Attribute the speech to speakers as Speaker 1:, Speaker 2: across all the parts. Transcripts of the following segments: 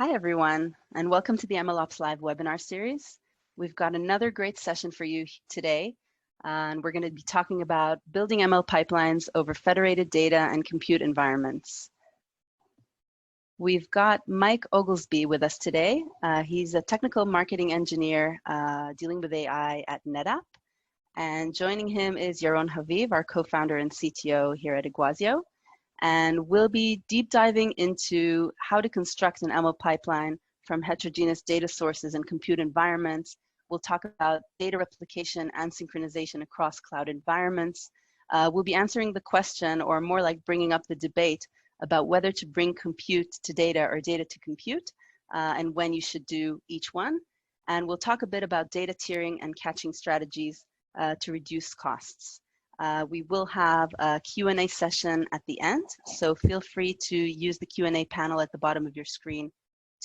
Speaker 1: Hi, everyone, and welcome to the MLOps Live Webinar Series. We've got another great session for you today, and we're going to be talking about building ML pipelines over federated data and compute environments. We've got Mike Oglesby with us today. He's a technical marketing engineer dealing with AI at NetApp. And joining him is Yaron Haviv, our co-founder and CTO here at Iguazio. And we'll be deep diving into how to construct an ML pipeline from heterogeneous data sources and compute environments. We'll talk about data replication and synchronization across cloud environments. We'll be answering the question, or more like bringing up the debate, about whether to bring compute to data or data to compute, and when you should do each one. And we'll talk a bit about data tiering and caching strategies to reduce costs. We will have a Q&A session at the end, so feel free to use the Q&A panel at the bottom of your screen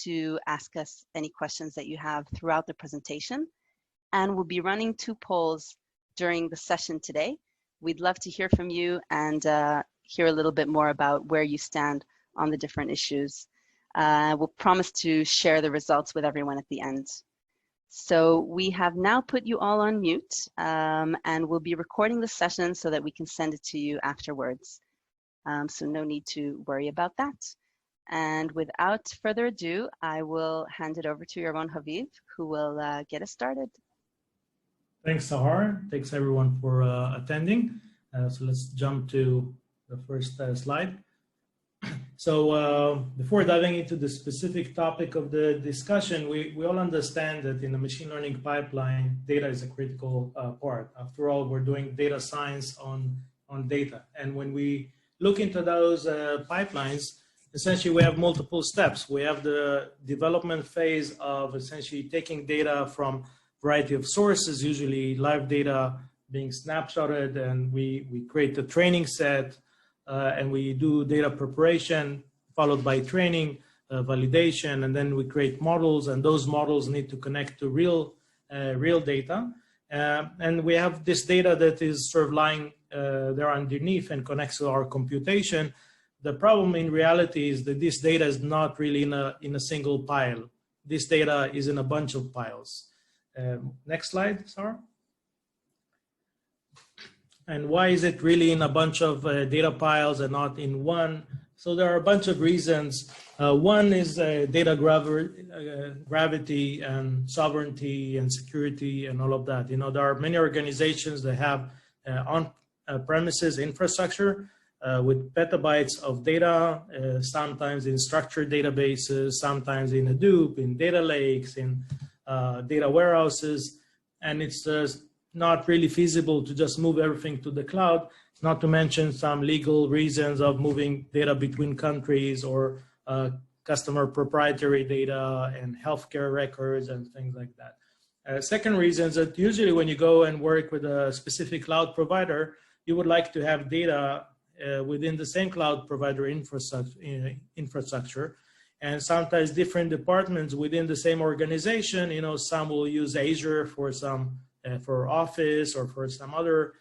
Speaker 1: to ask us any questions that you have throughout the presentation. And we'll be running 2 polls during the session today. We'd love to hear from you and hear a little bit more about where you stand on the different issues. We'll promise to share the results with everyone at the end. So we have now put you all on mute, and we'll be recording the session so that we can send it to you afterwards. So no need to worry about that. And without further ado, I will hand it over to Yaron Haviv, who will get us started.
Speaker 2: Thanks, Sahar. Thanks, everyone, for attending. So let's jump to the first slide. So before diving into the specific topic of the discussion, we all understand that in a machine learning pipeline, data is a critical part. After all, we're doing data science on data. And when we look into those pipelines, essentially we have multiple steps. We have the development phase of essentially taking data from a variety of sources, usually live data being snapshotted, and we create a training set. And we do data preparation, followed by training, validation, and then we create models, and those models need to connect to real data. And we have this data that is sort of lying there underneath and connects to our computation. The problem in reality is that this data is not really in a single pile. This data is in a bunch of piles. Next slide, Sarah. And why is it really in a bunch of data piles and not in one? So there are a bunch of reasons. One is data gravity and sovereignty and security and all of that. You know, there are many organizations that have on-premises infrastructure with petabytes of data, sometimes in structured databases, sometimes in Hadoop, in data lakes, in data warehouses, and it's not really feasible to just move everything to the cloud, not to mention some legal reasons of moving data between countries or customer proprietary data and healthcare records and things like that. Second reason is that usually when you go and work with a specific cloud provider, you would like to have data within the same cloud provider infrastructure. And sometimes different departments within the same organization, you know, some will use Azure for some for Office or for some other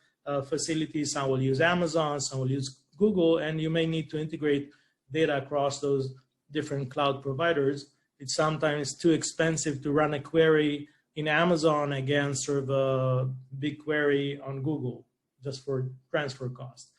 Speaker 2: facilities. Some will use Amazon, some will use Google, and you may need to integrate data across those different cloud providers. It's sometimes too expensive to run a query in Amazon against sort of a big query on Google, just for transfer cost.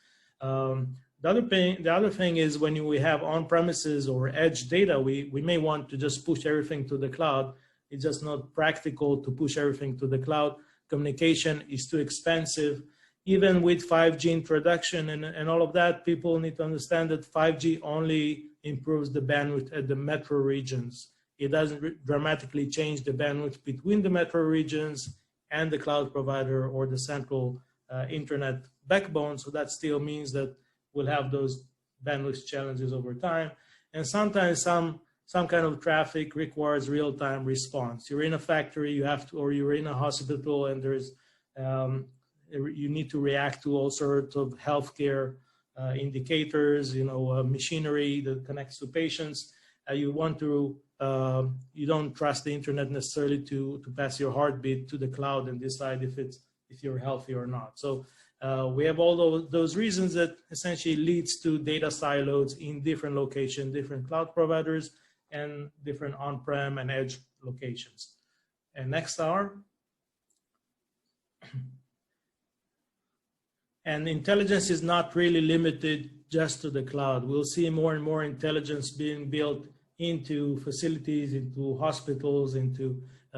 Speaker 2: The other thing is when we have on-premises or edge data, we may want to just push everything to the cloud. It's just not practical to push everything to the cloud. Communication is too expensive. Even with 5G introduction and all of that, people need to understand that 5G only improves the bandwidth at the metro regions. It doesn't dramatically change the bandwidth between the metro regions and the cloud provider or the central internet backbone. So that still means that we'll have those bandwidth challenges over time. And sometimes some kind of traffic requires real-time response. You're in a factory, you have to, or you're in a hospital, and there's you need to react to all sorts of healthcare indicators, you know, machinery that connects to patients. You want to, you don't trust the internet necessarily to pass your heartbeat to the cloud and decide if you're healthy or not. So we have all those reasons that essentially leads to data silos in different locations, different cloud providers. and different on-prem and edge locations. And next are. And intelligence is not really limited just to the cloud. We'll see more and more intelligence being built into facilities, into hospitals, into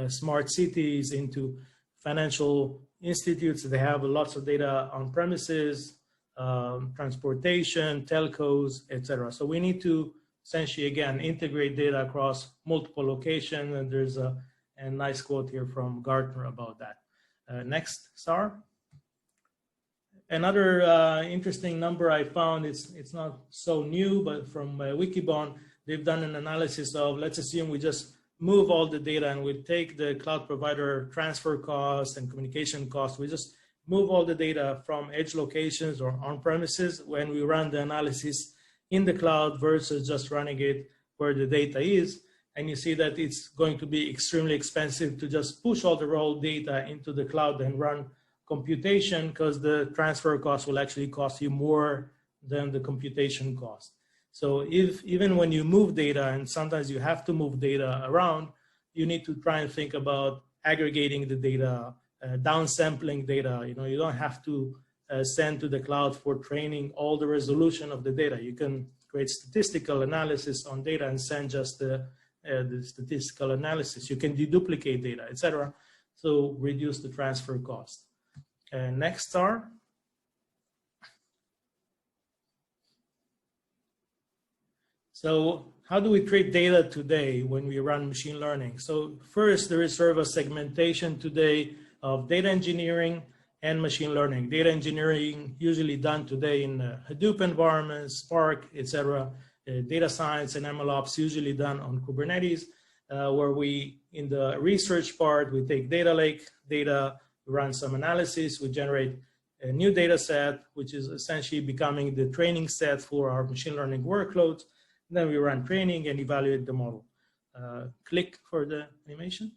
Speaker 2: smart cities, into financial institutes. They have lots of data on premises, transportation, telcos, etc. So we need to essentially, again, integrate data across multiple locations. And there's a nice quote here from Gartner about that. Next, Sar. Another interesting number I found, it's not so new, but from Wikibon, they've done an analysis of, let's assume we just move all the data and we take the cloud provider transfer costs and communication costs. We just move all the data from edge locations or on premises when we run the analysis in the cloud versus just running it where the data is. And you see that it's going to be extremely expensive to just push all the raw data into the cloud and run computation, because the transfer cost will actually cost you more than the computation cost. So even when you move data, and sometimes you have to move data around, you need to try and think about aggregating the data, downsampling data. You don't have to send to the cloud for training all the resolution of the data. You can create statistical analysis on data and send just the statistical analysis. You can deduplicate data, etc. So reduce the transfer cost. Next are. So how do we treat data today when we run machine learning? So first, there is sort of a segmentation today of data engineering and machine learning. Data engineering usually done today in Hadoop environments, Spark, etc. Data science and MLOps usually done on Kubernetes, where we, in the research part, we take data lake data, run some analysis, we generate a new data set, which is essentially becoming the training set for our machine learning workloads. Then we run training and evaluate the model. Click for the animation.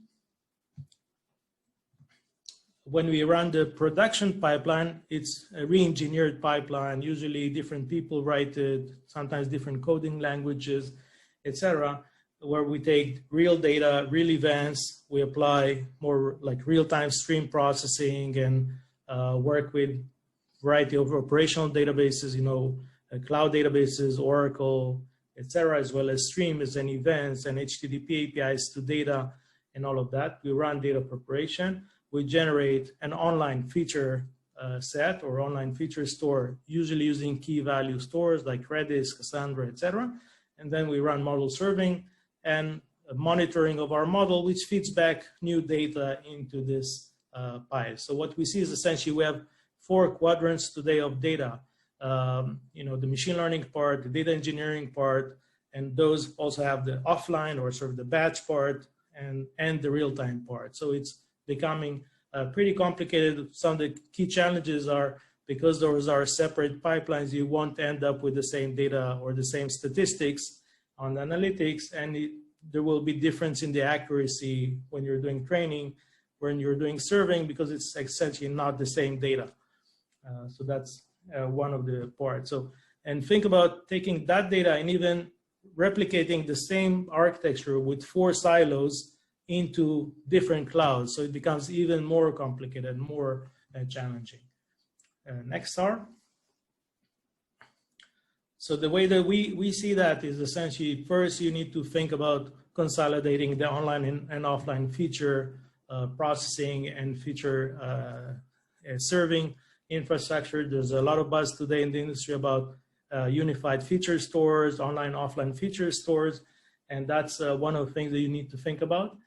Speaker 2: When we run the production pipeline, it's a re-engineered pipeline. Usually different people write it, sometimes different coding languages, etc., where we take real data, real events, we apply more like real-time stream processing and work with a variety of operational databases, cloud databases, Oracle, etc., as well as streams and events and HTTP APIs to data and all of that. We run data preparation. We generate an online feature set or online feature store, usually using key value stores like Redis, Cassandra, etc. And then we run model serving and monitoring of our model, which feeds back new data into this pile. So what we see is essentially we have 4 quadrants today of data. The machine learning part, the data engineering part, and those also have the offline or sort of the batch part and the real-time part. So it's becoming pretty complicated. Some of the key challenges are because those are separate pipelines, you won't end up with the same data or the same statistics on the analytics, and there will be difference in the accuracy when you're doing training, when you're doing serving, because it's essentially not the same data. So that's one of the parts. So, and think about taking that data and even replicating the same architecture with 4 silos into different clouds. So it becomes even more complicated, more challenging. Next, Sar. So the way that we see that is essentially, first you need to think about consolidating the online and offline feature processing and feature serving infrastructure. There's a lot of buzz today in the industry about unified feature stores, online, offline feature stores, and that's one of the things that you need to think about.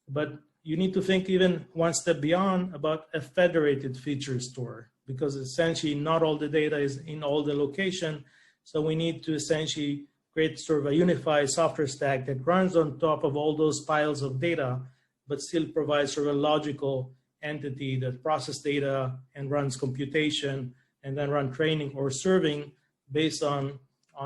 Speaker 2: But you need to think even one step beyond about a federated feature store, because essentially not all the data is in all the location. So we need to essentially create sort of a unified software stack that runs on top of all those piles of data, but still provides sort of a logical entity that processes data and runs computation and then run training or serving based on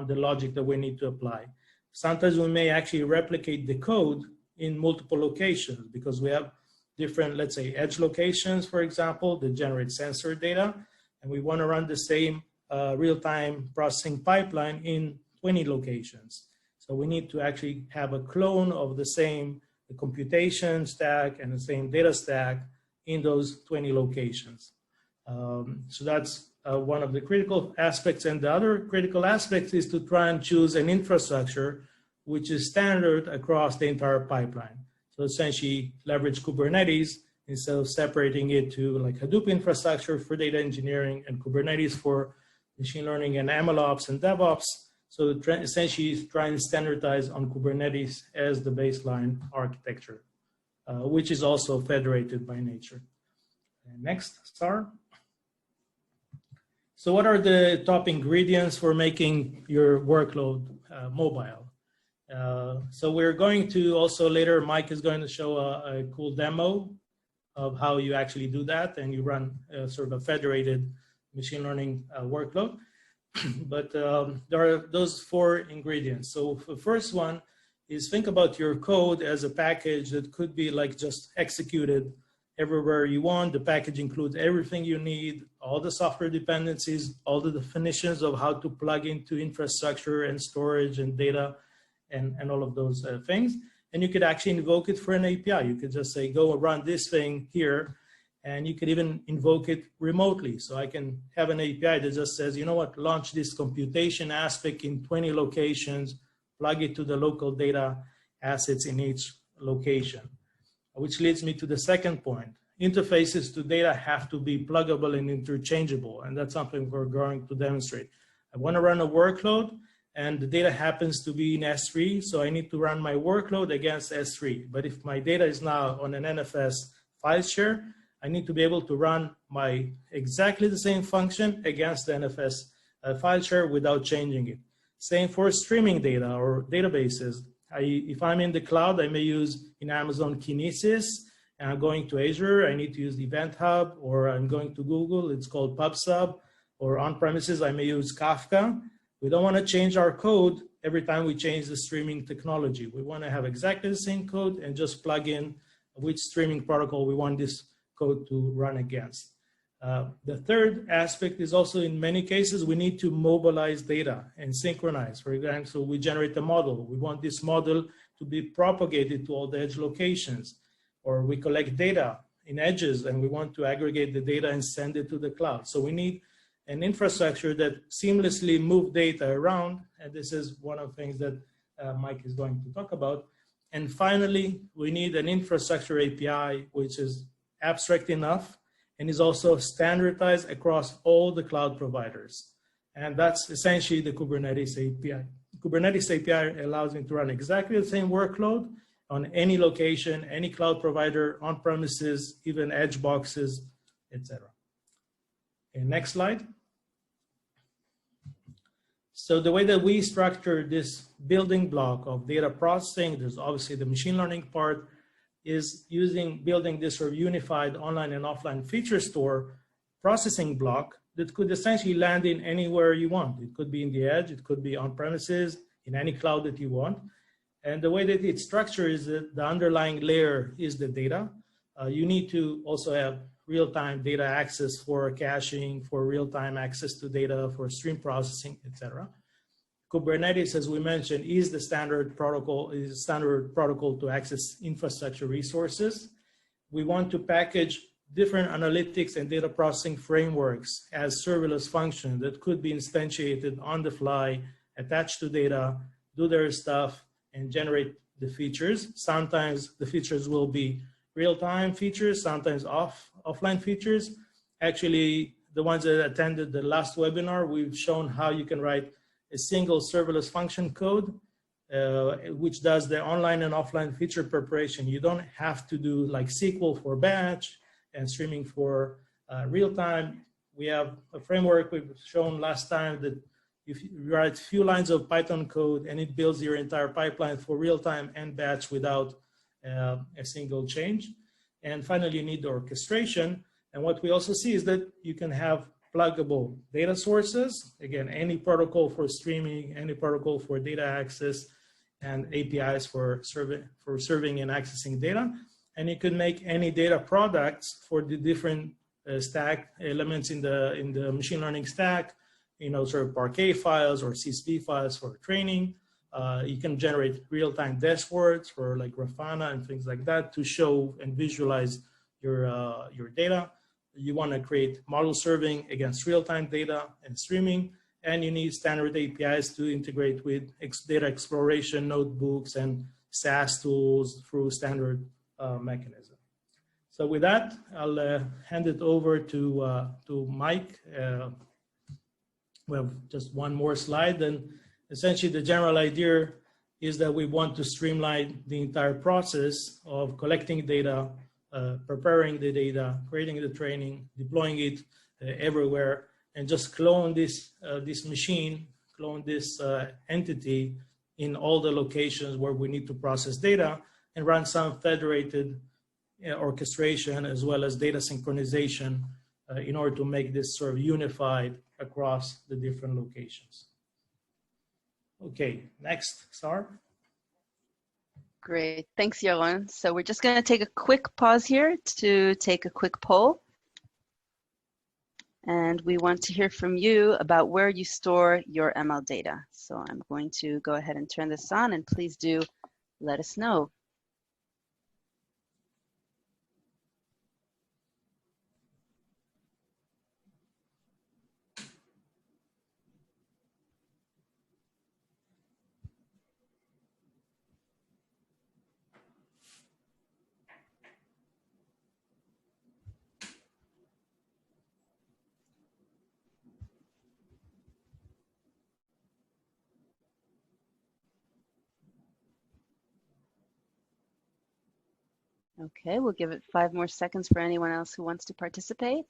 Speaker 2: the logic that we need to apply. Sometimes we may actually replicate the code in multiple locations because we have different, let's say, edge locations, for example, that generate sensor data, and we want to run the same real-time processing pipeline in 20 locations. So So we need to actually have a clone of the same computation stack and the same data stack in those 20 locations. So that's one of the critical aspects. And the other critical aspect is to try and choose an infrastructure which is standard across the entire pipeline. So essentially leverage Kubernetes instead of separating it to like Hadoop infrastructure for data engineering and Kubernetes for machine learning and MLOps and DevOps. So essentially try and standardize on Kubernetes as the baseline architecture, which is also federated by nature. And next, Star. So what are the top ingredients for making your workload mobile? So we're going to also later, Mike is going to show a cool demo of how you actually do that, and you run sort of a federated machine learning workload. But there are those 4 ingredients. So the first one is think about your code as a package that could be like just executed everywhere you want. The package includes everything you need, all the software dependencies, all the definitions of how to plug into infrastructure and storage and data and all of those things. And you could actually invoke it for an API. You could just say, go run this thing here. And you could even invoke it remotely. So I can have an API that just says, you know what, launch this computation aspect in 20 locations, plug it to the local data assets in each location. Which leads me to the second point. Interfaces to data have to be pluggable and interchangeable. And that's something we're going to demonstrate. I want to run a workload and the data happens to be in S3. So I need to run my workload against S3. But if my data is now on an NFS file share, I need to be able to run my exactly the same function against the NFS file share without changing it. Same for streaming data or databases. If I'm in the cloud, I may use in Amazon Kinesis, and I'm going to Azure, I need to use the Event Hub, or I'm going to Google, it's called PubSub, or on premises, I may use Kafka. We don't want to change our code every time we change the streaming technology. We want to have exactly the same code and just plug in which streaming protocol we want this code to run against. The third aspect is also in many cases, we need to mobilize data and synchronize. For example, so we generate a model. We want this model to be propagated to all the edge locations, or we collect data in edges and we want to aggregate the data and send it to the cloud. So we need an infrastructure that seamlessly move data around. And this is one of the things that Mike is going to talk about. And finally, we need an infrastructure API, which is abstract enough and is also standardized across all the cloud providers. And that's essentially the Kubernetes API. Kubernetes API allows me to run exactly the same workload on any location, any cloud provider, on premises, even edge boxes, etc. Okay, next slide. So the way that we structure this building block of data processing, there's obviously the machine learning part, is building this sort of unified online and offline feature store processing block that could essentially land in anywhere you want. It could be in the edge, it could be on premises, in any cloud that you want. And the way that it's structured is that the underlying layer is the data. You need to also have real-time data access for caching, for real-time access to data, for stream processing, etc. Kubernetes, as we mentioned, is the standard protocol, to access infrastructure resources. We want to package different analytics and data processing frameworks as serverless functions that could be instantiated on the fly, attached to data, do their stuff, and generate the features. Sometimes the features will be real-time features, sometimes offline features. Actually, the ones that attended the last webinar, we've shown how you can write a single serverless function code, which does the online and offline feature preparation. You don't have to do like SQL for batch and streaming for real-time. We have a framework we've shown last time that if you write a few lines of Python code and it builds your entire pipeline for real-time and batch without a single change. And finally, you need the orchestration. And what we also see is that you can have pluggable data sources. Again, any protocol for streaming, any protocol for data access, and APIs for serving and accessing data. And you can make any data products for the different stack elements in the machine learning stack, sort of Parquet files or CSV files for training, You can generate real-time dashboards for like Grafana and things like that to show and visualize your data. You want to create model serving against real-time data and streaming, and you need standard APIs to integrate with data exploration notebooks and SAS tools through standard mechanism. So with that, I'll hand it over to Mike. We have just one more slide, and essentially the general idea is that we want to streamline the entire process of collecting data, preparing the data, creating the training, deploying it everywhere, and just clone this machine, clone this entity in all the locations where we need to process data, and run some federated orchestration as well as data synchronization in order to make this sort of unified across the different locations. Okay, next, Sar.
Speaker 1: Great, thanks, Yaron. So we're just going to take a quick pause here to take a quick poll. And we want to hear from you about where you store your ML data. So I'm going to go ahead and turn this on, and please do let us know. Okay, we'll give it 5 more seconds for anyone else who wants to participate.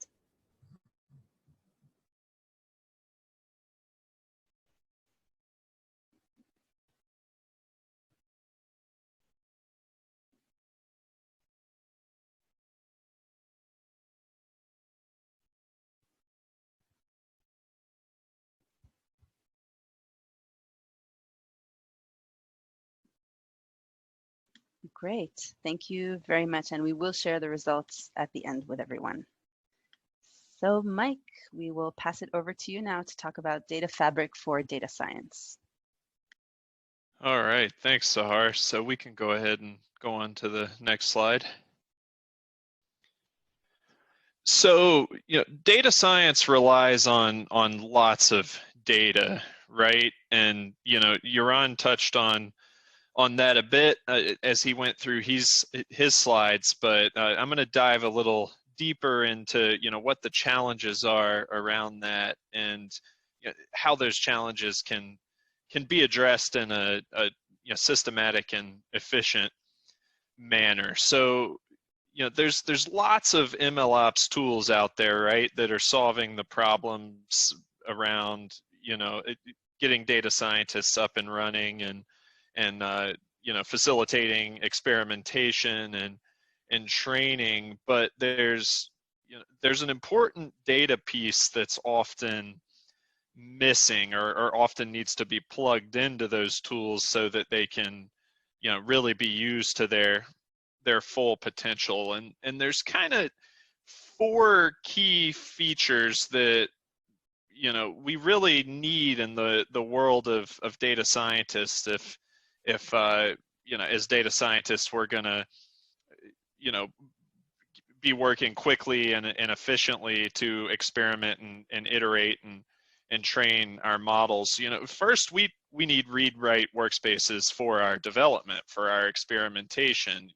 Speaker 1: Great, thank you very much. And we will share the results at the end with everyone. So Mike, we will pass it over to you now to talk about Data Fabric for data science.
Speaker 3: All right, thanks, Sahar. So we can go ahead and go on to the next slide. So, data science relies on lots of data, right? And, Yaron touched on that a bit as he went through his slides, but I'm going to dive a little deeper into what the challenges are around that, and how those challenges can be addressed in a systematic and efficient manner. So there's lots of MLOps tools out there, right, that are solving the problems around getting data scientists up and running and facilitating experimentation and training, but there's an important data piece that's often missing or often needs to be plugged into those tools so that they can really be used to their full potential. And there's kind of 4 key features that we really need in the world of data scientists if as data scientists we're gonna be working quickly and efficiently to experiment and iterate and train our models. First we need read-write workspaces for our development, for our experimentation,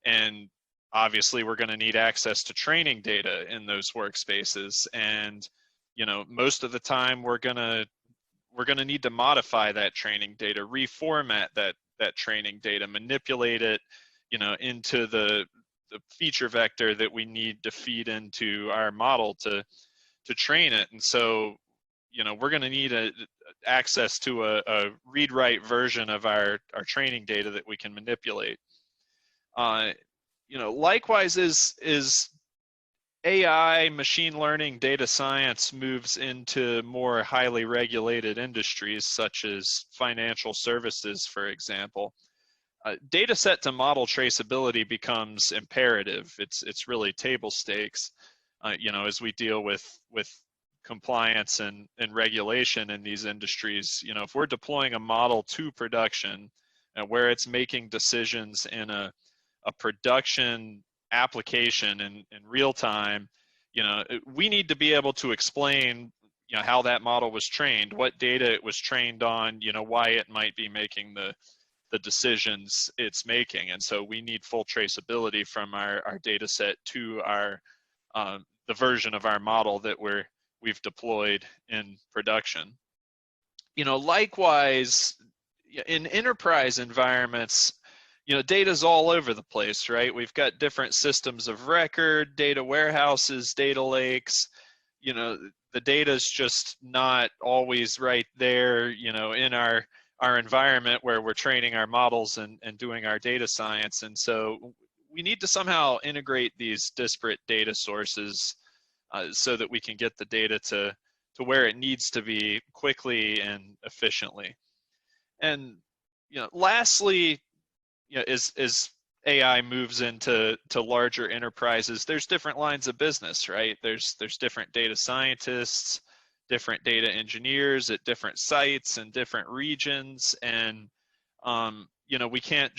Speaker 3: and obviously we're going to need access to training data in those workspaces, and most of the time we're going to need to modify that training data, reformat that training data, manipulate it into the feature vector that we need to feed into our model to train it. And so we're going to need access to a read-write version of our training data that we can manipulate. Likewise, is AI, machine learning, data science moves into more highly regulated industries such as financial services, for example, data set to model traceability becomes imperative. It's really table stakes, as we deal with compliance and regulation in these industries. You know, if we're deploying a model to production and where it's making decisions in a production application in real time, you know, we need to be able to explain, you know, how that model was trained, what data it was trained on, you know, why it might be making the decisions it's making. And so we need full traceability from our data set to our the version of our model that we've deployed in production. You know, likewise, in enterprise environments, you know, data's all over the place, right? We've got different systems of record, data warehouses, data lakes. You know, the data's just not always right there, you know, in our environment where we're training our models and doing our data science. And so we need to somehow integrate these disparate data sources so that we can get the data to where it needs to be quickly and efficiently. And, you know, lastly, you know, as AI moves into larger enterprises, there's different lines of business, right? There's different data scientists, different data engineers at different sites and different regions, and you know, we can't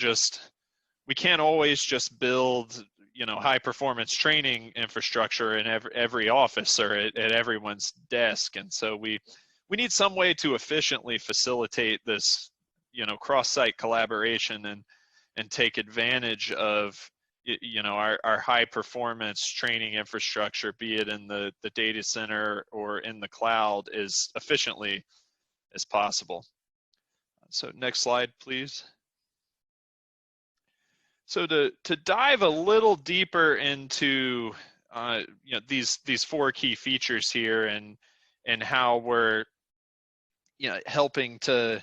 Speaker 3: always just build, you know, high performance training infrastructure in every office or at everyone's desk. And so we need some way to efficiently facilitate this, you know, cross-site collaboration and take advantage of, you know, our high performance training infrastructure, be it in the data center or in the cloud, as efficiently as possible. So next slide, please. So to dive a little deeper into you know, these four key features here and how we're, you know, helping to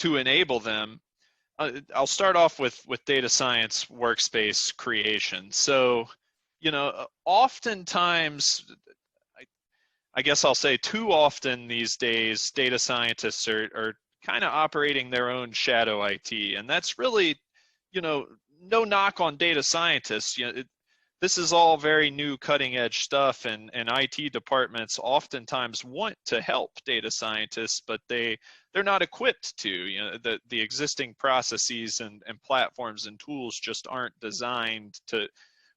Speaker 3: enable them, I'll start off with data science workspace creation. So, you know, oftentimes, I guess I'll say too often these days, data scientists are kind of operating their own shadow IT, and that's really, you know, no knock on data scientists. You know, this is all very new, cutting edge stuff, and IT departments oftentimes want to help data scientists, but they're not equipped to. You know, the existing processes and platforms and tools just aren't designed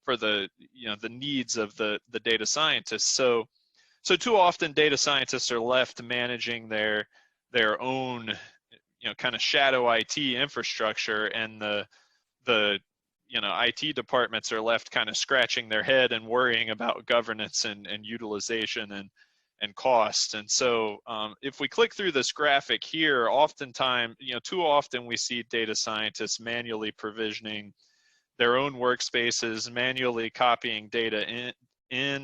Speaker 3: for the, you know, the needs of the data scientists. So too often data scientists are left managing their own, you know, kind of shadow IT infrastructure, and the you know, IT departments are left kind of scratching their head and worrying about governance and utilization and cost. And so if we click through this graphic here, oftentimes, you know, too often we see data scientists manually provisioning their own workspaces, manually copying data in,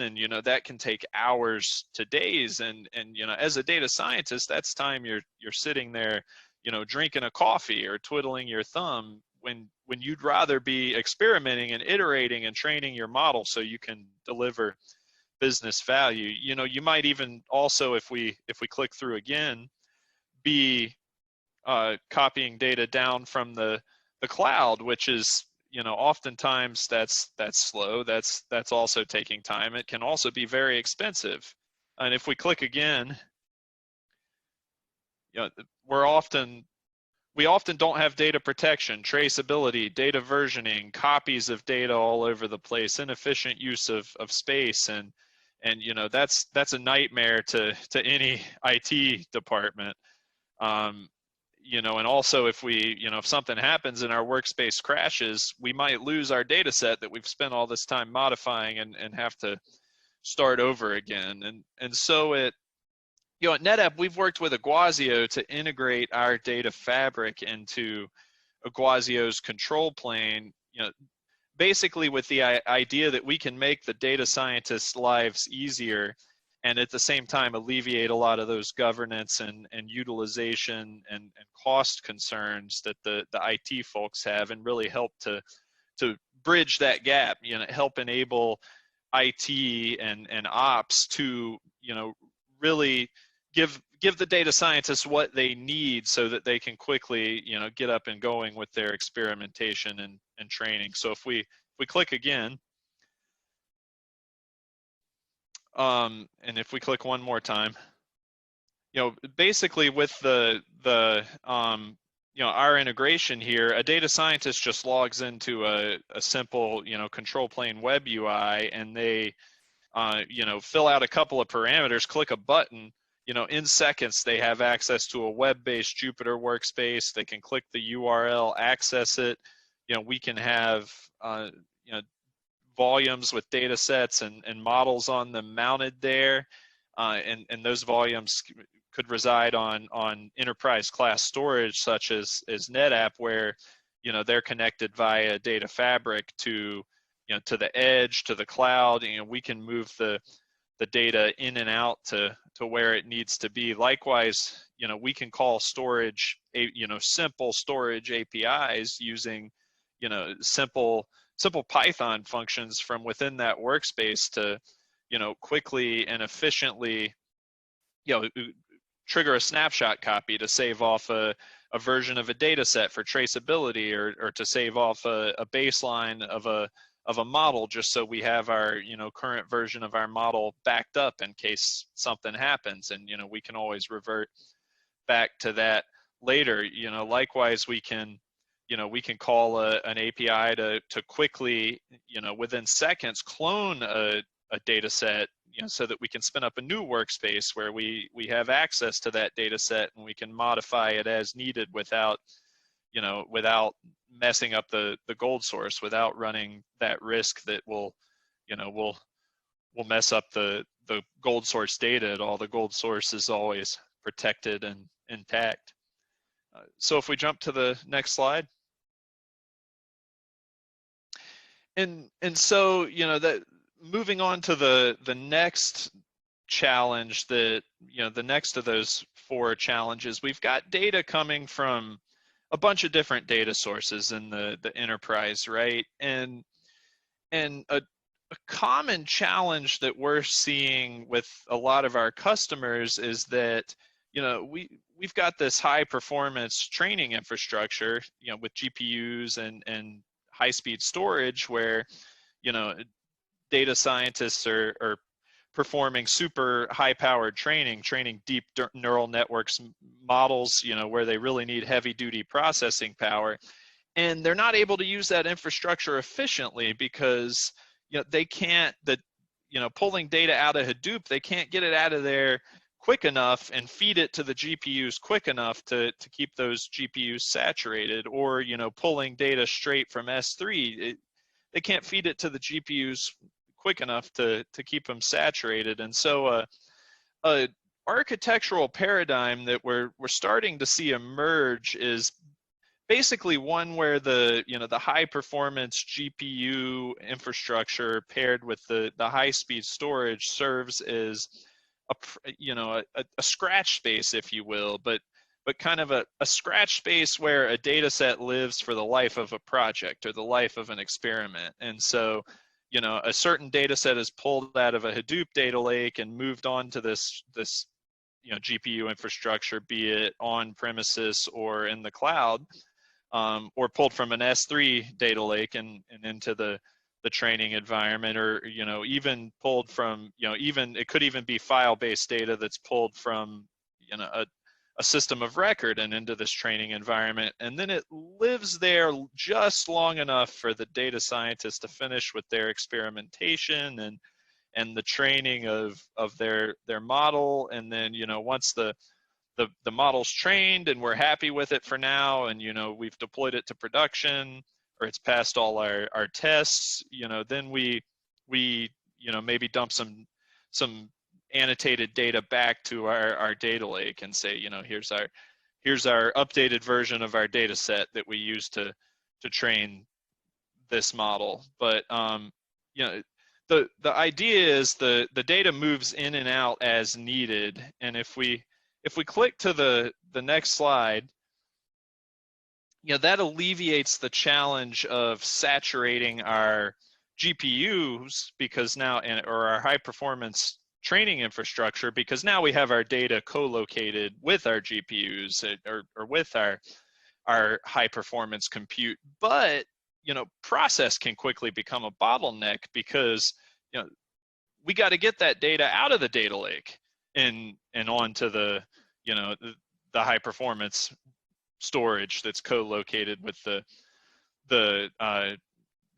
Speaker 3: and, you know, that can take hours to days. And you know, as a data scientist, that's time you're sitting there, you know, drinking a coffee or twiddling your thumb, when you'd rather be experimenting and iterating and training your model so you can deliver business value. You know, you might even also, if we click through again, be copying data down from the cloud, which is, you know, oftentimes that's slow. That's also taking time. It can also be very expensive. And if we click again, you know, we often don't have data protection, traceability, data versioning, copies of data all over the place, inefficient use of space, and you know, that's a nightmare to any IT department. You know, and also if if something happens and our workspace crashes, we might lose our data set that we've spent all this time modifying and have to start over again. And so you know, at NetApp, we've worked with Iguazio to integrate our data fabric into Iguazio's control plane, you know, basically with the idea that we can make the data scientists' lives easier and at the same time alleviate a lot of those governance and utilization and cost concerns that the IT folks have, and really help to bridge that gap, you know, help enable IT and ops to, you know, really give the data scientists what they need so that they can quickly, you know, get up and going with their experimentation and training. So if we click again, and if we click one more time, basically with our integration here, a data scientist just logs into a simple, control plane web UI, and they, fill out a couple of parameters, click a button, in seconds they have access to a web-based Jupyter workspace. They can click the URL, access it. We can have, volumes with data sets and models on them mounted there. And those volumes could reside on enterprise class storage such as NetApp, where they're connected via data fabric to the edge, to the cloud. We can move the data in and out to where it needs to be. Likewise, we can call storage, simple storage APIs using simple Python functions from within that workspace to quickly and efficiently trigger a snapshot copy to save off a version of a data set for traceability, or to save off a baseline of a model, just so we have our current version of our model backed up in case something happens, and we can always revert back to that later. Likewise, we can call an API to quickly within seconds clone a data set, so that we can spin up a new workspace where we have access to that data set, and we can modify it as needed without messing up the gold source, without running that risk that we'll mess up the gold source data at all. The gold source is always protected and intact. So if we jump to the next slide. And so, that moving on to the next challenge, that the next of those 4 challenges, we've got data coming from a bunch of different data sources in the enterprise, right? And a common challenge that we're seeing with a lot of our customers is that we've got this high performance training infrastructure, with GPUs and high speed storage, where data scientists are performing super high powered training deep neural networks models, where they really need heavy duty processing power, and they're not able to use that infrastructure efficiently because they can't, pulling data out of Hadoop, they can't get it out of there quick enough and feed it to the GPUs quick enough to keep those GPUs saturated, or pulling data straight from S3, they can't feed it to the GPUs quick enough to keep them saturated. And so a architectural paradigm that we're starting to see emerge is basically one where the high performance GPU infrastructure paired with the high speed storage serves as a scratch space, if you will, but kind of a scratch space where a data set lives for the life of a project or the life of an experiment. And so a certain data set is pulled out of a Hadoop data lake and moved on to this GPU infrastructure, be it on premises or in the cloud, or pulled from an S3 data lake and into the training environment, or even pulled from even it could even be file-based data that's pulled from a system of record and into this training environment, and then it lives there just long enough for the data scientists to finish with their experimentation and the training of their model. And then once the model's trained and we're happy with it for now, and we've deployed it to production, or it's passed all our tests, then we maybe dump some annotated data back to our data lake and say, here's our updated version of our data set that we use to train this model. But the idea is the data moves in and out as needed. And if we click to the next slide, that alleviates the challenge of saturating our GPUs because now, or our high performance training infrastructure, because now we have our data co-located with our GPUs or with our high performance compute. But process can quickly become a bottleneck because we got to get that data out of the data lake and onto the, you know, the high performance storage that's co-located with the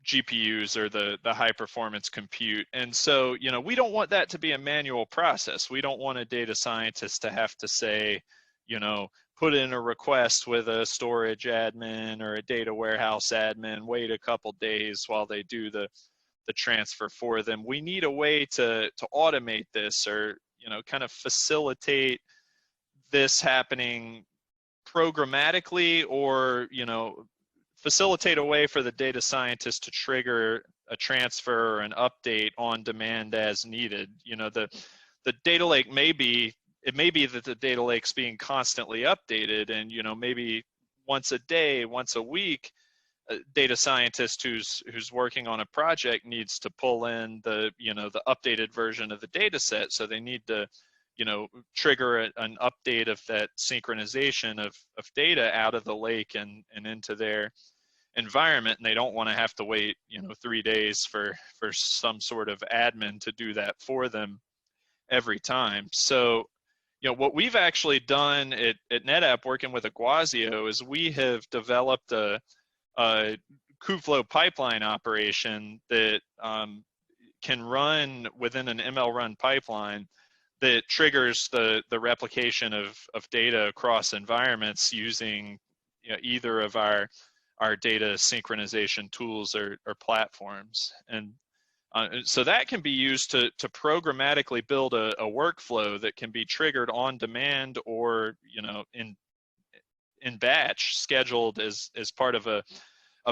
Speaker 3: GPUs or the high performance compute. And so, you know, we don't want that to be a manual process. We don't want a data scientist to have to say, you know, put in a request with a storage admin or a data warehouse admin, wait a couple days while they do the transfer for them. We need a way to automate this, or, you know, kind of facilitate this happening programmatically, or, you know, facilitate a way for the data scientist to trigger a transfer or an update on demand as needed. You know, the data lake it may be that the data lake's being constantly updated, and, you know, maybe once a day, once a week, a data scientist who's working on a project needs to pull in the, you know, the updated version of the data set. So they need to, you know, trigger an update of that synchronization of data out of the lake and into their environment, and they don't want to have to wait, you know, 3 days for some sort of admin to do that for them every time. So, you know, what we've actually done at NetApp, working with Iguazio, is we have developed a Kubeflow pipeline operation that can run within an ML run pipeline that triggers the replication of data across environments using, you know, either of our data synchronization tools or platforms. And so that can be used to programmatically build a workflow that can be triggered on demand, or, you know, in batch, scheduled as part of a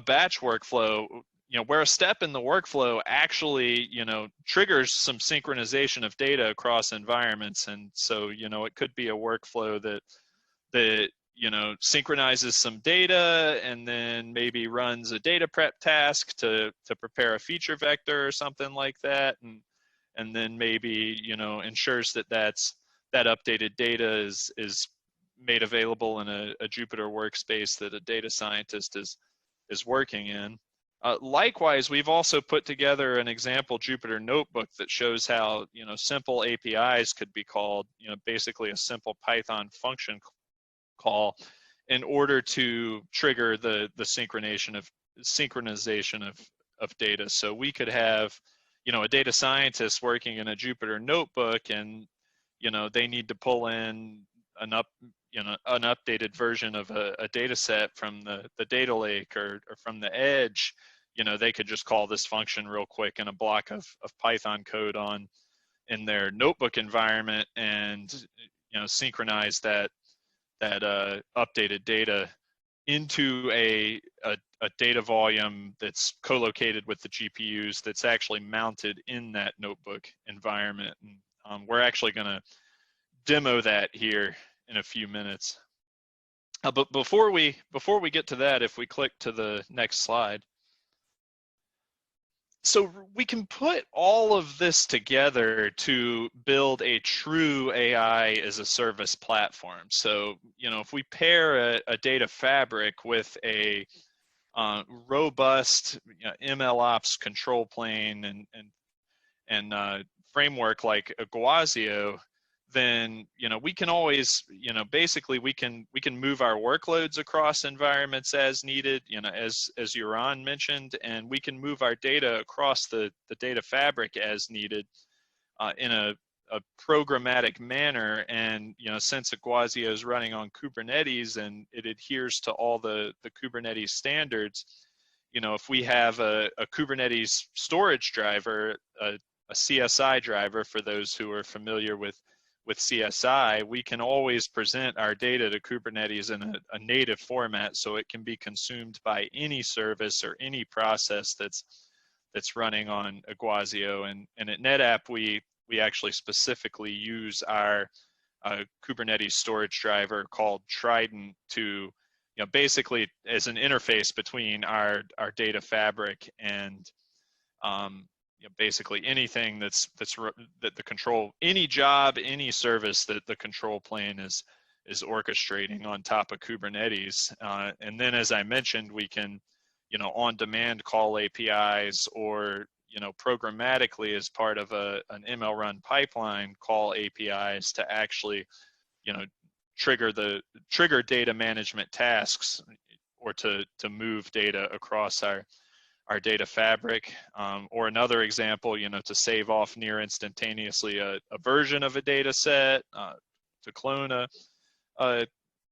Speaker 3: batch workflow, you know, where a step in the workflow actually, you know, triggers some synchronization of data across environments. And so, you know, it could be a workflow that you know, synchronizes some data and then maybe runs a data prep task to prepare a feature vector or something like that, and then maybe, you know, ensures that that updated data is made available in a Jupyter workspace that a data scientist is working in. Likewise, we've also put together an example Jupyter notebook that shows how, you know, simple APIs could be called, you know, basically a simple Python function call in order to trigger the synchronization of data. So we could have, you know, a data scientist working in a Jupyter notebook, and, you know, they need to pull in an updated version of a data set from the data lake or from the edge. You know, they could just call this function real quick in a block of Python code in their notebook environment, and, you know, synchronize that updated data into a data volume that's co-located with the GPUs that's actually mounted in that notebook environment. And we're actually going to demo that here in a few minutes. But before we get to that, if we click to the next slide. So we can put all of this together to build a true AI as a service platform. So, you know, if we pair a data fabric with a robust, you know, MLOps control plane and framework like Iguazio, then, you know, we can always, you know, basically we can move our workloads across environments as needed, you know, as Yaron mentioned, and we can move our data across the data fabric as needed in a programmatic manner. And, you know, since Iguazio is running on Kubernetes and it adheres to all the Kubernetes standards, you know, if we have a Kubernetes storage driver, a CSI driver, for those who are familiar with CSI, we can always present our data to Kubernetes in a native format, so it can be consumed by any service or any process that's running on Iguazio. And at NetApp, we actually specifically use our Kubernetes storage driver called Trident to, you know, basically as an interface between our data fabric and you know, basically anything that the control, any job, any service that the control plane is orchestrating on top of Kubernetes. And then, as I mentioned, we can, you know, on demand call APIs, or, you know, programmatically as part of an ML run pipeline, call APIs to actually, you know, trigger data management tasks, or to move data across our data fabric. Or another example, you know, to save off near instantaneously a version of a data set, to clone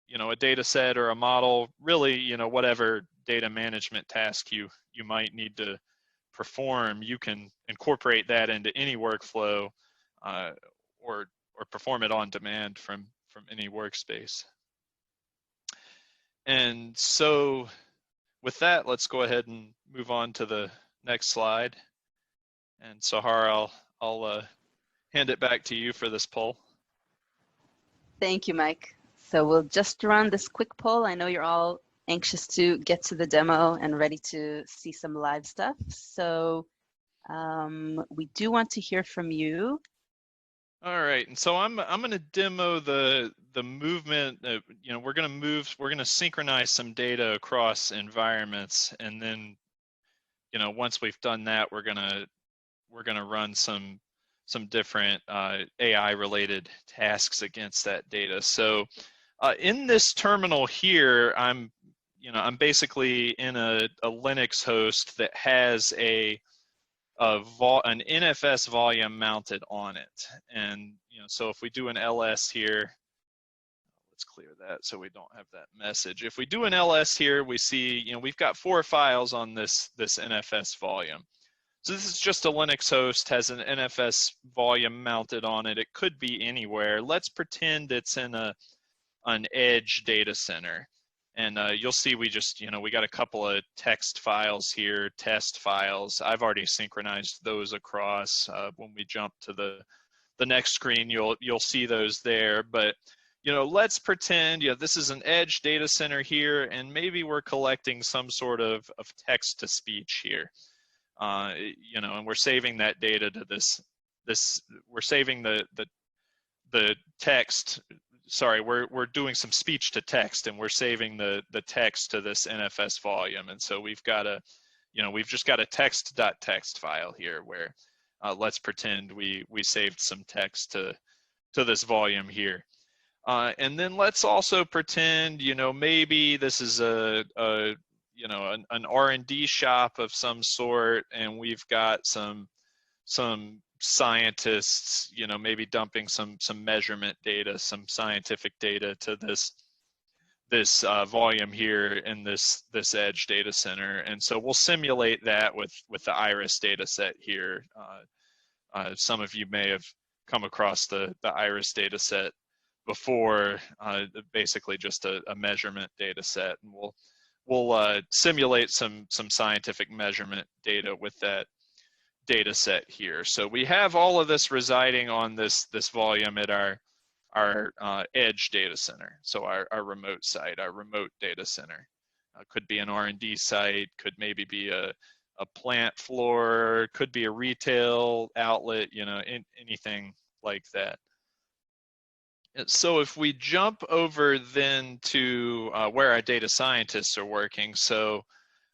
Speaker 3: you know, a data set or a model, really, you know, whatever data management task you might need to perform, you can incorporate that into any workflow, or perform it on demand from any workspace. And so with that, let's go ahead and move on to the next slide. And Sahar, I'll hand it back to you for this poll.
Speaker 1: Thank you, Mike. So we'll just run this quick poll. I know you're all anxious to get to the demo and ready to see some live stuff. So we do want to hear from you.
Speaker 3: All right, and so I'm going to demo the movement. You know, we're going to synchronize some data across environments, and then, you know, once we've done that, we're going to run some different AI related tasks against that data. So in this terminal here, I'm basically in a Linux host that has an NFS volume mounted on it. And, you know, so if we do an LS here, let's clear that so we don't have that message. If we do an LS here, we see, you know, we've got 4 files on this NFS volume. So this is just a Linux host, has an NFS volume mounted on it. It could be anywhere. Let's pretend it's in an edge data center. And you'll see we just, you know, we got a couple of text files here, test files. I've already synchronized those across. When we jump to the next screen, you'll see those there. But, you know, let's pretend, you know, this is an edge data center here, and maybe we're collecting some sort of text to speech here. You know, and we're saving that data to we're saving the text. Sorry, we're doing some speech to text, and we're saving the text to this NFS volume. And so we've got we've just got a text.txt file here where let's pretend we saved some text to this volume here. And then let's also pretend, you know, maybe this is an R&D shop of some sort, and we've got some scientists, you know, maybe dumping some measurement data, some scientific data to this volume here in this edge data center. And so we'll simulate that with the Iris data set here. Some of you may have come across the Iris data set before, basically just a measurement data set, and we'll simulate some scientific measurement data with that data set here. So we have all of this residing on this volume at our edge data center. So our remote site, our remote data center. Could be an R&D site, could maybe be a plant floor, could be a retail outlet, you know, anything like that. So if we jump over then to where our data scientists are working, so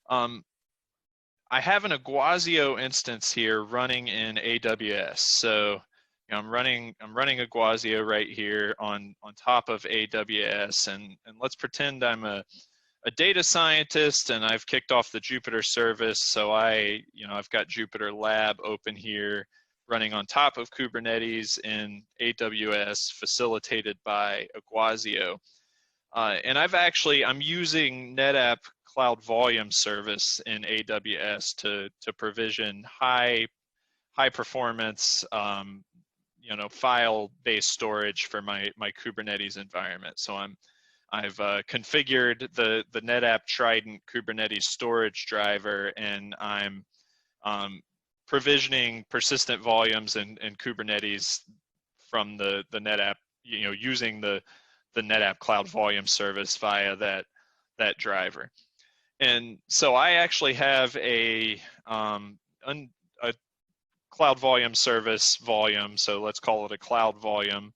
Speaker 3: I have an Iguazio instance here running in AWS. So, you know, I'm running Iguazio right here on top of AWS, and let's pretend I'm a data scientist and I've kicked off the Jupyter service. So I've got Jupyter Lab open here, running on top of Kubernetes in AWS, facilitated by Iguazio. And I'm using NetApp Cloud Volume Service in AWS to provision high performance, you know, file-based storage for my Kubernetes environment. So I've configured the NetApp Trident Kubernetes storage driver, and I'm provisioning persistent volumes in Kubernetes from the NetApp, you know, using the NetApp Cloud Volume Service via that driver. And so I actually have a Cloud Volume Service volume, so let's call it a cloud volume,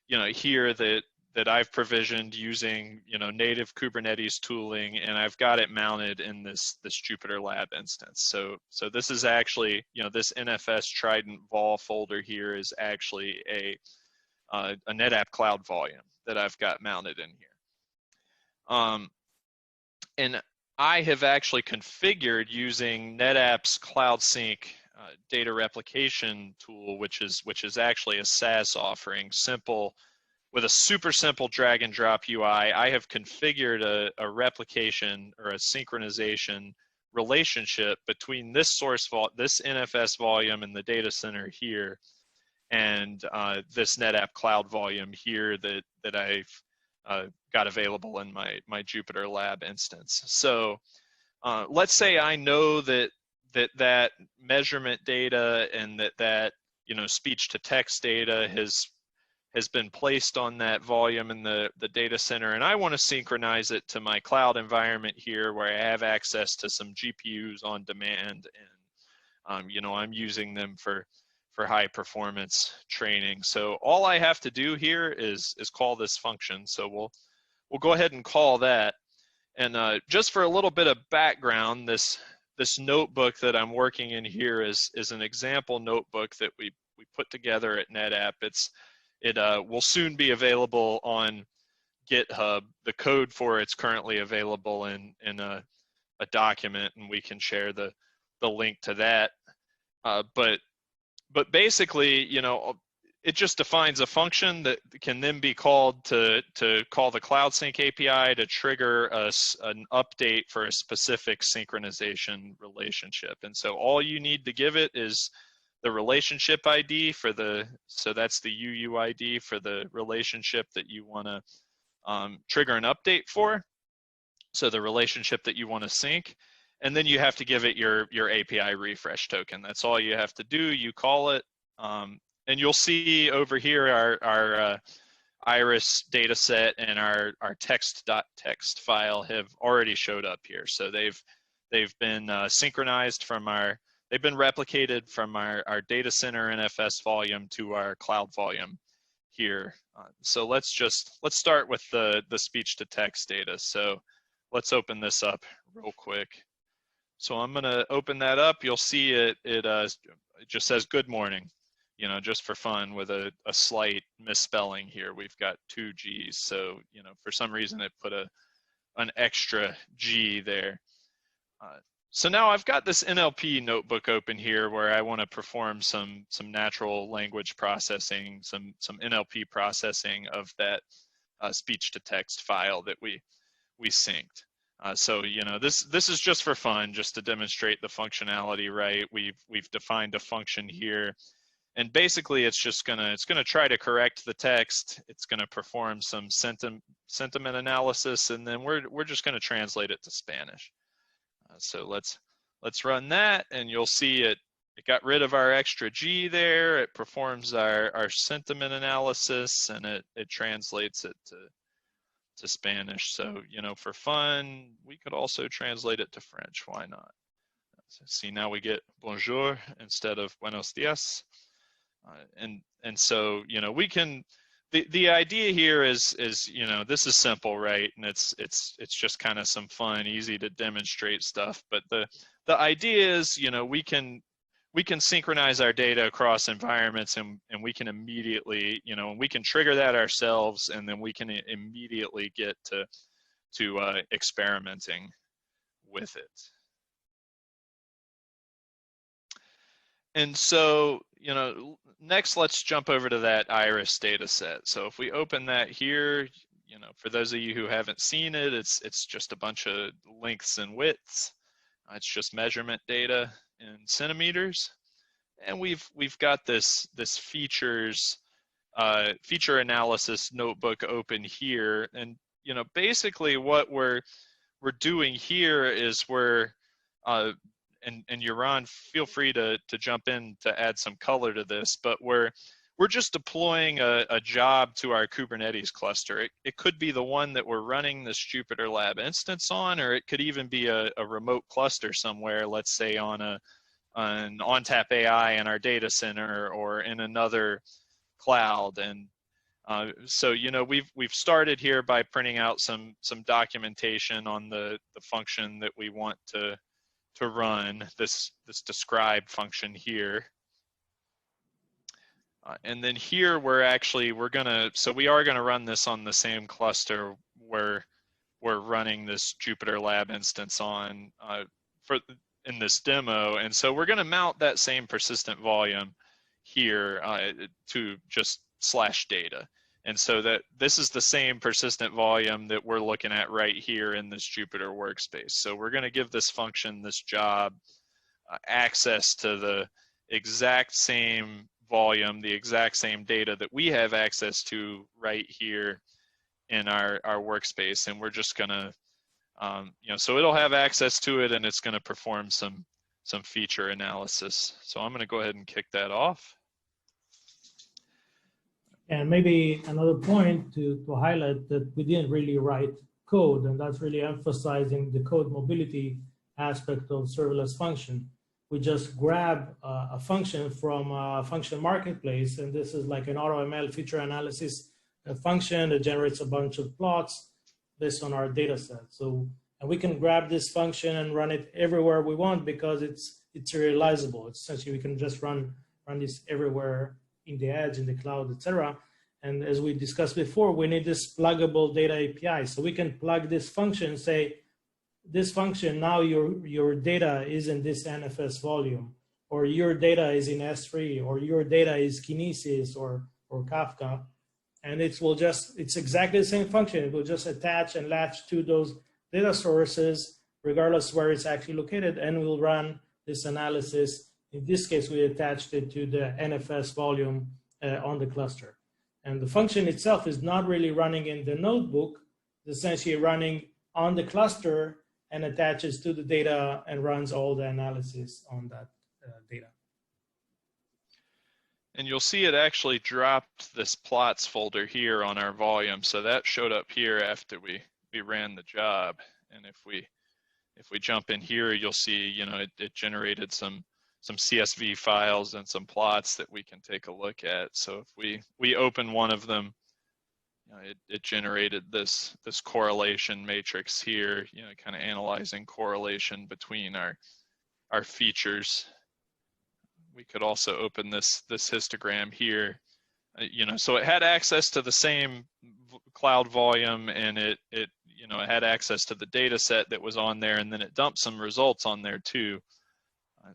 Speaker 3: you know, here that that I've provisioned using, you know, native Kubernetes tooling, and I've got it mounted in this Jupyter Lab instance. So this is actually, you know, this NFS Trident vol folder here is actually a NetApp Cloud volume that I've got mounted in here. And I have actually configured using NetApp's Cloud Sync data replication tool, which is actually a SaaS offering, simple, with a super simple drag and drop UI. I have configured a replication or a synchronization relationship between this this NFS volume in the data center here, and this NetApp Cloud volume here that I've got available in my Jupyter Lab instance. So let's say I know that measurement data and that you know, speech to text data has been placed on that volume in the data center, and I want to synchronize it to my cloud environment here where I have access to some GPUs on demand, and you know, I'm using them for high performance training. So all I have to do here is call this function. So we'll go ahead and call that. And just for a little bit of background, this notebook that I'm working in here is an example notebook that we put together at NetApp. It will soon be available on GitHub. The code for it's currently available in a document, and we can share the link to that. But basically, you know, it just defines a function that can then be called to call the Cloud Sync API to trigger an update for a specific synchronization relationship. And so all you need to give it is the relationship ID so that's the UUID for the relationship that you want to trigger an update for. So the relationship that you want to sync. And then you have to give it your API refresh token. That's all you have to do. You call it, and you'll see over here our Iris data set and our text.txt file have already showed up here. So they've been synchronized they've been replicated from our data center NFS volume to our cloud volume here. So let's start with the speech to text data. So let's open this up real quick. So I'm going to open that up. You'll see it just says good morning, you know, just for fun, with a slight misspelling here. We've got 2 G's. So, you know, for some reason it put an extra G there. So now I've got this NLP notebook open here where I want to perform some natural language processing, some NLP processing of that speech to text file that we synced. So, you know, this is just for fun, just to demonstrate the functionality, right? We've defined a function here, and basically it's gonna try to correct the text. It's gonna perform some sentiment analysis, and then we're just gonna translate it to Spanish. So let's run that, and you'll see it got rid of our extra G there. It performs our sentiment analysis, and it translates it to Spanish. So, you know, for fun, we could also translate it to French. Why not? So see, now we get bonjour instead of buenos dias. And so, you know, we can, the idea here is, you know, this is simple, right? And it's just kind of some fun, easy to demonstrate stuff. But the idea is, you know, we can synchronize our data across environments, and we can immediately, you know, we can trigger that ourselves, and then we can immediately get to experimenting with it. And so, you know, next let's jump over to that Iris data set. So if we open that here, you know, for those of you who haven't seen it, it's just a bunch of lengths and widths. It's just measurement data in centimeters, and we've got this feature analysis notebook open here. And, you know, basically what we're doing here is and Yaron, feel free to jump in to add some color to this, but we're just deploying a job to our Kubernetes cluster. It could be the one that we're running this Jupyter Lab instance on, or it could even be a remote cluster somewhere, let's say on an ONTAP AI in our data center or in another cloud. And So we've started here by printing out some documentation on the function that we want to run, this described function here. And then here we are gonna run this on the same cluster where we're running this Jupyter Lab instance on in this demo. And so we're gonna mount that same persistent volume here to just /data. And so that this is the same persistent volume that we're looking at right here in this Jupyter workspace. So we're gonna give this function, this job, access to the exact same volume, the exact same data that we have access to right here in our workspace. And we're just gonna, so it'll have access to it and it's gonna perform some feature analysis. So I'm gonna go ahead and kick that off.
Speaker 2: And maybe another point to highlight that we didn't really write code, and that's really emphasizing the code mobility aspect of serverless function. We just grab a function from a function marketplace, and this is like an AutoML feature analysis function that generates a bunch of plots based on our data set. So, and we can grab this function and run it everywhere we want because it's serializable. It's essentially, we can just run this everywhere in the edge, in the cloud, etc. And as we discussed before, we need this pluggable data API. So we can plug this function, say, this function, now your data is in this NFS volume, or your data is in S3, or your data is Kinesis or Kafka. And it's exactly the same function. It will just attach and latch to those data sources, regardless where it's actually located, and we'll run this analysis. In this case, we attached it to the NFS volume on the cluster. And the function itself is not really running in the notebook. It's essentially running on the cluster and attaches to the data and runs all the analysis on that data.
Speaker 3: And you'll see it actually dropped this plots folder here on our volume. So that showed up here after we ran the job. And if we jump in here, you'll see, it generated some CSV files and some plots that we can take a look at. So if we open one of them, it generated this correlation matrix here, kind of analyzing correlation between our features. We could also open this histogram here, so it had access to the same cloud volume, and it had access to the data set that was on there, and then it dumped some results on there too.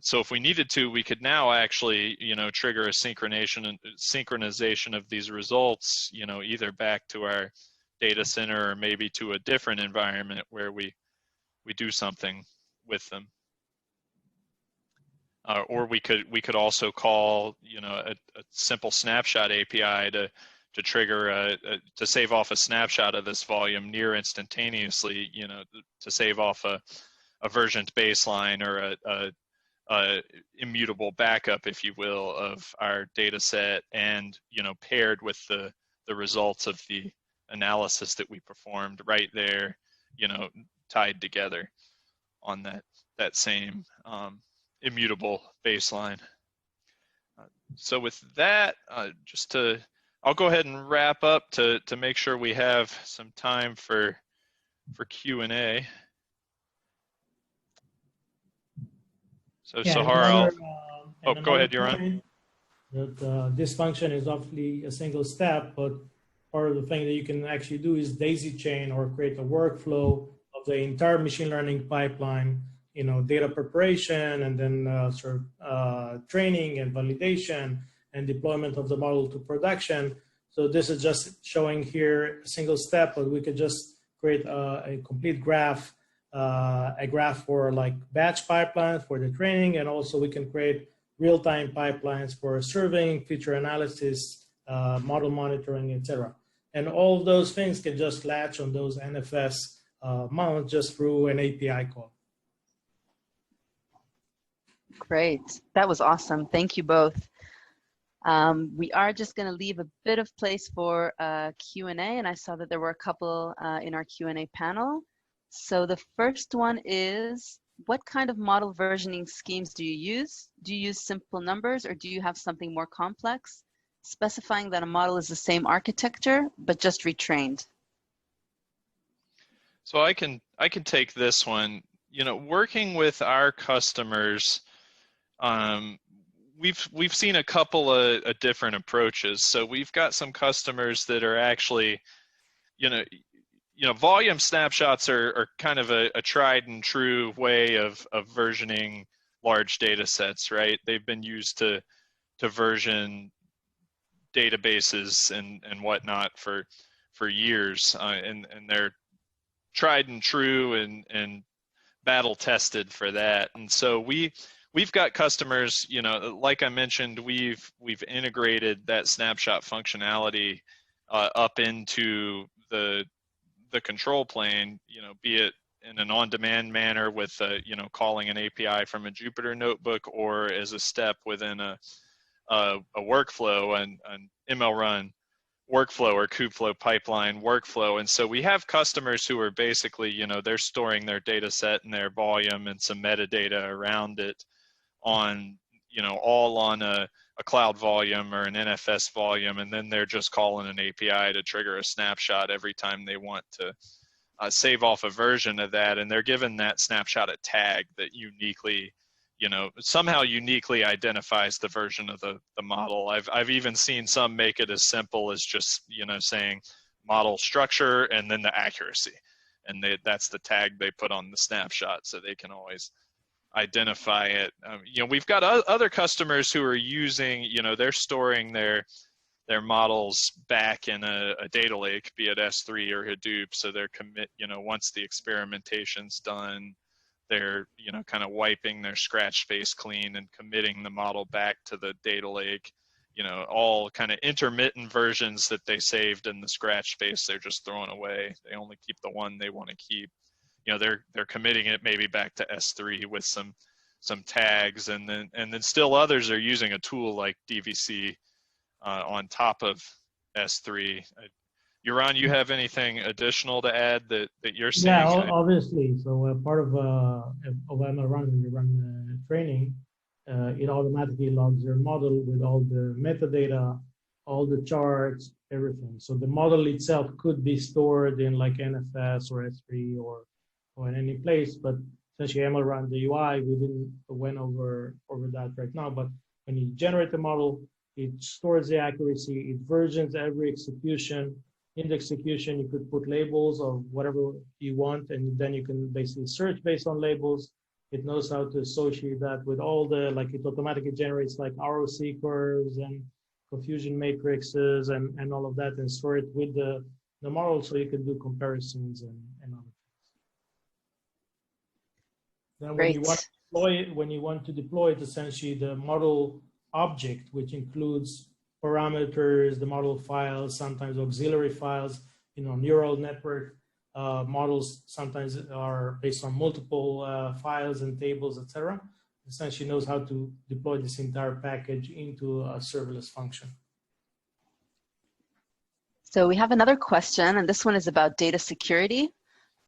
Speaker 3: So if we needed to, we could now actually, trigger a synchronization of these results, either back to our data center or maybe to a different environment where we do something with them. Or we could also call, a simple snapshot API to trigger to save off a snapshot of this volume near instantaneously, to save off a versioned baseline or a immutable backup, if you will, of our data set, and paired with the results of the analysis that we performed right there, tied together on that same immutable baseline. So with that, I'll go ahead and wrap up to make sure we have some time for Q&A. So
Speaker 2: yeah,
Speaker 3: Sahar, go ahead, you're on.
Speaker 2: This function is obviously a single step, but part of the thing that you can actually do is daisy chain or create a workflow of the entire machine learning pipeline, data preparation, and then training and validation and deployment of the model to production. So this is just showing here a single step, but we could just create a complete graph, a graph for like batch pipelines for the training, and also we can create real-time pipelines for serving, feature analysis, model monitoring, etc. And all of those things can just latch on those NFS mounts just through an API call.
Speaker 1: Great, that was awesome. Thank you both. We are just going to leave a bit of place for Q&A, and I saw that there were a couple in our Q&A panel. So the first one is, what kind of model versioning schemes do you use? Do you use simple numbers, or do you have something more complex? specifying that a model is the same architecture, but just retrained?
Speaker 3: So I can take this one. You know, working with our customers, we've seen a couple of different approaches. So we've got some customers that are actually, you know, volume snapshots are kind of a tried and true way of versioning large data sets, right? They've been used to version databases and whatnot for years, and they're tried and true and battle tested for that. And so we've got customers, you know, like I mentioned, we've integrated that snapshot functionality up into the control plane, you know, be it in an on-demand manner with you know, calling an API from a Jupyter notebook, or as a step within a workflow, an ML run workflow or kubeflow pipeline workflow. And so we have customers who are basically, you know, they're storing their data set and their volume and some metadata around it on, you know, all on a cloud volume or an NFS volume, and then they're just calling an API to trigger a snapshot every time they want to save off a version of that, and they're given that snapshot a tag that uniquely, you know, somehow uniquely identifies the version of the model. I've even seen some make it as simple as just, you know, saying model structure and then the accuracy, and that's the tag they put on the snapshot, so they can always identify it. You know, we've got other customers who are using, you know, they're storing their models back in a data lake, be it S3 or Hadoop, so they're you know, once the experimentation's done, they're, you know, kind of wiping their scratch space clean and committing the model back to the data lake. You know, all kind of intermittent versions that they saved in the scratch space, they're just throwing away. They only keep the one they want to keep. You know, they're committing it maybe back to S3 with some tags, and then still others are using a tool like DVC on top of S3. Yaron, you have anything additional to add that you're seeing?
Speaker 2: Yeah, obviously. So part of ML run, when you run training, it automatically logs your model with all the metadata, all the charts, everything. So the model itself could be stored in like NFS or S3 or in any place, but essentially ML run the UI, we didn't went over that right now. But when you generate the model, it stores the accuracy, it versions every execution. In the execution, you could put labels of whatever you want, and then you can basically search based on labels. It knows how to associate that with all the, like, it automatically generates like ROC curves and confusion matrices and all of that, and store it with the model, so you can do comparisons and other things. Then when you want to deploy it, essentially the model object, which includes parameters, the model files, sometimes auxiliary files, you know, neural network models sometimes are based on multiple files and tables, etc. Essentially knows how to deploy this entire package into a serverless function.
Speaker 1: So we have another question, and this one is about data security.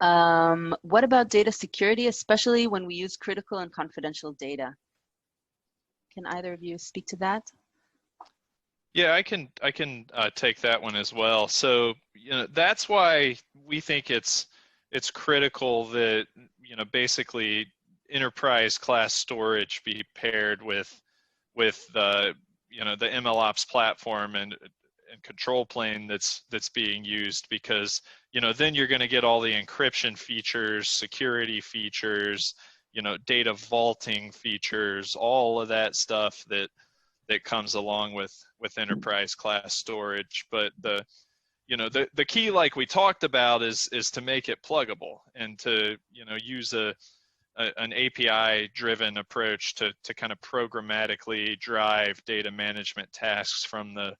Speaker 1: What about data security, especially when we use critical and confidential data? Can either of you speak to that?
Speaker 3: Yeah, I can take that one as well. So, you know, that's why we think it's critical that, you know, basically enterprise class storage be paired with the, you know, the MLOps platform and control plane that's being used, because, you know, then you're going to get all the encryption features, security features, you know, data vaulting features, all of that stuff that comes along with enterprise class storage. But the, you know, the key, like we talked about, is to make it pluggable and to, you know, use an API driven approach to kind of programmatically drive data management tasks from the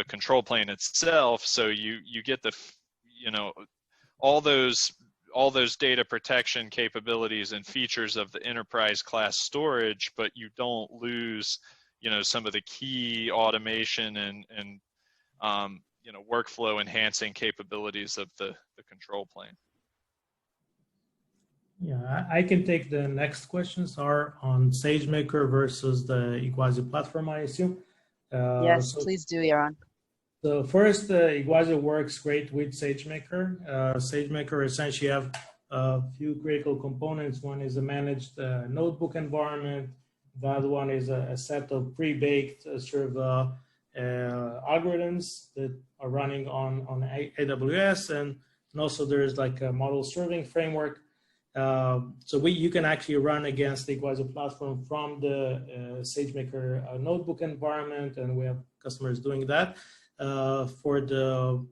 Speaker 3: control plane itself. So you get the, you know, all those data protection capabilities and features of the enterprise class storage, but you don't lose, you know, some of the key automation and you know, workflow enhancing capabilities of the control plane.
Speaker 2: Yeah, I can take the next questions are on SageMaker versus the Iguazio platform, I assume.
Speaker 1: Yes, please do, Yaron.
Speaker 2: So first, Iguazio works great with SageMaker. SageMaker essentially have a few critical components. One is a managed notebook environment. The other one is a set of pre-baked algorithms that are running on AWS, and also there's like a model serving framework. So you can actually run against the Iguazio platform from the SageMaker notebook environment, and we have customers doing that. For the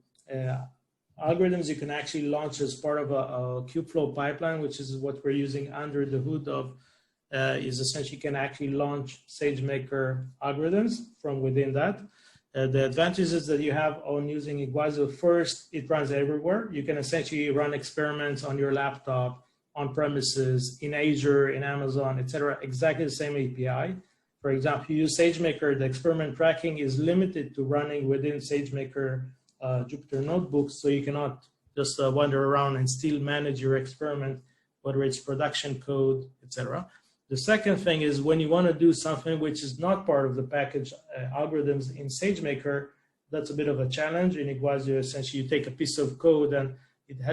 Speaker 2: algorithms, you can actually launch as part of a Kubeflow pipeline, which is what we're using under the hood of, is essentially you can actually launch SageMaker algorithms from within that. The advantages that you have on using Iguazio, first, it runs everywhere. You can essentially run experiments on your laptop, on premises, in Azure, in Amazon, etc. Exactly the same API. For example, you use SageMaker, the experiment tracking is limited to running within SageMaker Jupyter notebooks, so you cannot just wander around and still manage your experiment, whether it's production code, etc. The second thing is when you want to do something which is not part of the package algorithms in SageMaker, that's a bit of a challenge. In Iguazio, essentially, you take a piece of code and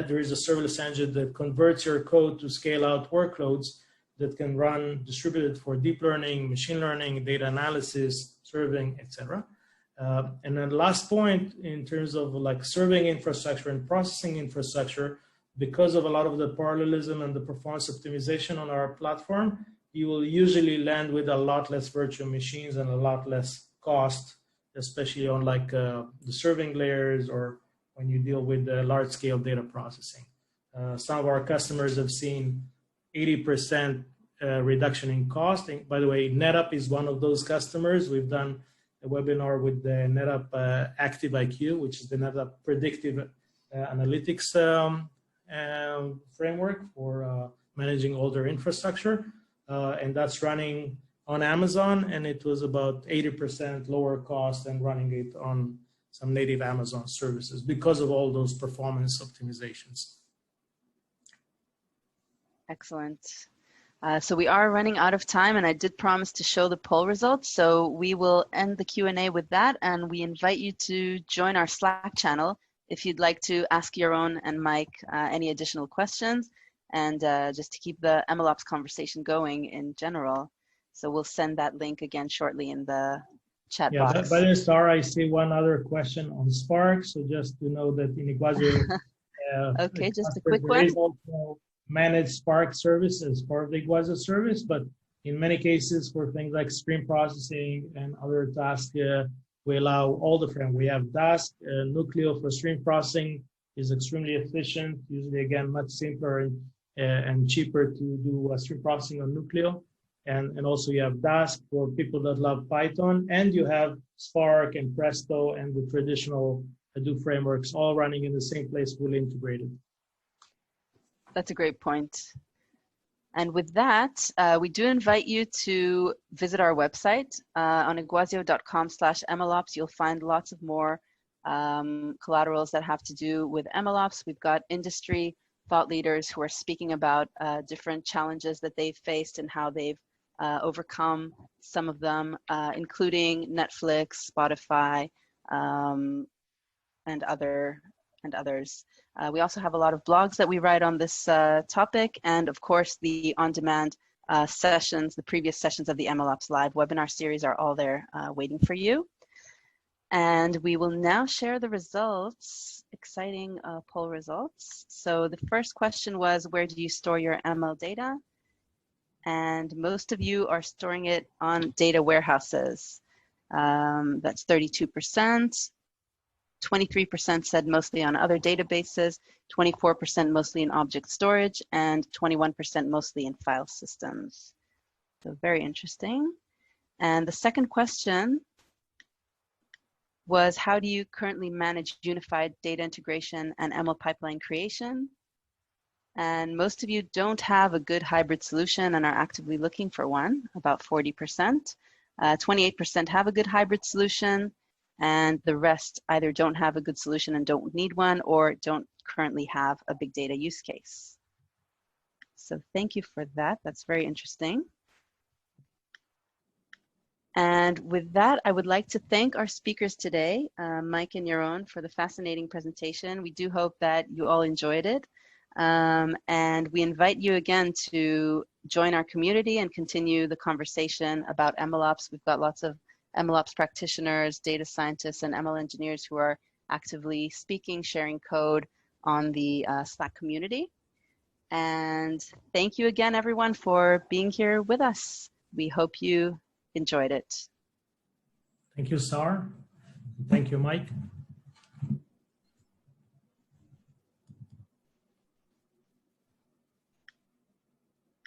Speaker 2: there is a serverless engine that converts your code to scale out workloads that can run distributed for deep learning, machine learning, data analysis, serving, etc. And then the last point in terms of like serving infrastructure and processing infrastructure, because of a lot of the parallelism and the performance optimization on our platform, you will usually land with a lot less virtual machines and a lot less cost, especially on like the serving layers or when you deal with the large scale data processing. Some of our customers have seen 80% reduction in cost. And by the way, NetApp is one of those customers. We've done a webinar with the NetApp Active IQ, which is the NetApp predictive analytics framework for managing all their infrastructure. And that's running on Amazon, and it was about 80% lower cost than running it on some native Amazon services because of all those performance optimizations.
Speaker 1: Excellent. So we are running out of time, and I did promise to show the poll results. So we will end the Q&A with that, and we invite you to join our Slack channel if you'd like to ask Yaron and Mike any additional questions, and just to keep the MLOps conversation going in general. So we'll send that link again shortly in the chat box.
Speaker 2: By the way, Star, I see one other question on Spark. So just to know that in Iguazio,
Speaker 1: okay, just a quick one.
Speaker 2: There is also managed Spark service as part of the Iguazio service, but in many cases for things like stream processing and other tasks, we allow all the framework. We have Dask, Nucleo for stream processing is extremely efficient, usually again much simpler and cheaper to do stream processing on Nucleo. And also you have Dask for people that love Python, and you have Spark and Presto and the traditional Hadoop frameworks all running in the same place, fully integrated.
Speaker 1: That's a great point. And with that, we do invite you to visit our website on iguazio.com/MLOps. You'll find lots of more collaterals that have to do with MLOps. We've got industry thought leaders who are speaking about different challenges that they've faced and how they've overcome some of them, including Netflix, Spotify, and others. We also have a lot of blogs that we write on this topic, and of course the on-demand sessions, the previous sessions of the MLOps Live webinar series are all there waiting for you. And we will now share the results, exciting poll results. So the first question was, where do you store your ML data? And most of you are storing it on data warehouses. That's 32%. 23% said mostly on other databases, 24% mostly in object storage, and 21% mostly in file systems. So very interesting. And the second question was, how do you currently manage unified data integration and ML pipeline creation? And most of you don't have a good hybrid solution and are actively looking for one, about 40%. 28% have a good hybrid solution, and the rest either don't have a good solution and don't need one, or don't currently have a big data use case. So thank you for that. That's very interesting. And with that, I would like to thank our speakers today, Mike and Yaron, for the fascinating presentation. We do hope that you all enjoyed it. And we invite you again to join our community and continue the conversation about MLOps. We've got lots of MLOps practitioners, data scientists, and ML engineers who are actively speaking, sharing code on the Slack community. And thank you again, everyone, for being here with us. We hope you enjoyed it.
Speaker 2: Thank you, Sar. Thank you, Mike.